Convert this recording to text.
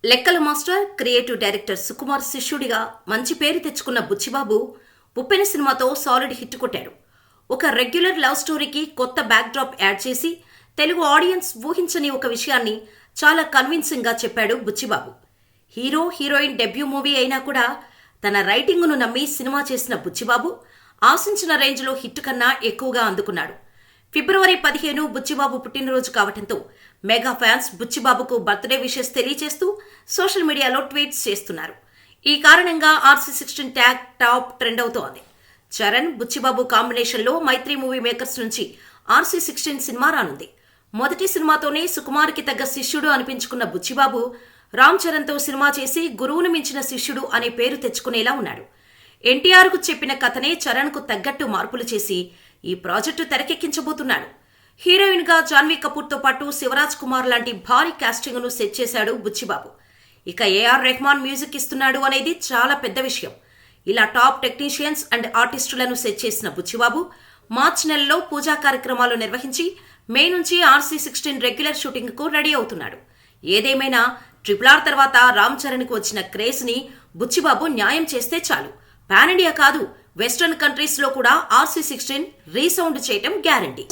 లెక్కల master, creative director Sukumar శిష్యుడిగా మంచి పేరు తెచ్చుకున్న బుచ్చిబాబు ఉప్పెన సినిమాతో సాలిడ్ హిట్ కొట్టాడు. ఒక రెగ్యులర్ లవ్ స్టోరీకి కొత్త బ్యాక్ డ్రాప్ యాడ్ చేసి తెలుగు ఆడియన్స్ ఊహించని ఒక విషయాన్ని చాలా కన్విన్సింగ్ గా చెప్పాడు Buchibabu. Hero heroine debut movie అయినా కూడా తన రైటింగును నమ్మి సినిమా చేసిన బుచ్చిబాబు ఆశించిన రేంజ్లో హిట్ కన్నా ఎక్కువగా అందుకున్నాడు. ఫిబ్రవరి 15 బుచ్చిబాబు పుట్టినరోజు కావడంతో మెగా ఫ్యాన్స్ బుచ్చిబాబుకు బర్త్డే విషెస్ తెలియజేస్తూ సోషల్ మీడియాలో ట్వీట్స్ చేస్తున్నారు. ఈ కారణంగా RC16 ట్యాగ్ టాప్ ట్రెండ్ అవుతోంది. చరణ్, బుచ్చిబాబు కాంబినేషన్లో మైత్రి మూవీ మేకర్స్ నుంచి RC16 సినిమా రానుంది. మొదటి సినిమాతోనే సుకుమార్కి తగ్గ శిష్యుడు అనిపించుకున్న బుచ్చిబాబు రామ్ చరణ్తో సినిమా చేసి గురువును మించిన శిష్యుడు అనే పేరు తెచ్చుకునేలా ఉన్నాడు. ఎన్టీఆర్కు చెప్పిన కథనే చరణ్కు తగ్గట్టు మార్పులు చేసి ఈ ప్రాజెక్టు తెరకెక్కించబోతున్నాడు. హీరోయిన్ గా జాన్వీ కపూర్తో పాటు శివరాజ్ కుమార్ లాంటి భారీ కాస్టింగ్ ను సెట్ చేశాడు బుచ్చిబాబు. ఇక AR రెహమాన్ మ్యూజిక్ ఇస్తున్నాడు అనేది చాలా పెద్ద విషయం. ఇలా టాప్ టెక్నీషియన్స్ అండ్ ఆర్టిస్టులను సెట్ చేసిన బుచ్చిబాబు మార్చి నెలలో పూజా కార్యక్రమాలు నిర్వహించి మే నుంచి RC16 రెగ్యులర్ షూటింగ్ కు రెడీ అవుతున్నాడు. ఏదేమైనా RRR తర్వాత రామ్ చరణ్ కు వచ్చిన క్రేజ్ ని బుచ్చిబాబు న్యాయం చేస్తే చాలు. పాన్ ఇండియా కాదు, వెస్టర్న్ కంట్రీస్ లో కూడా RC16 రీసౌండ్ చేయటం గ్యారంటీ.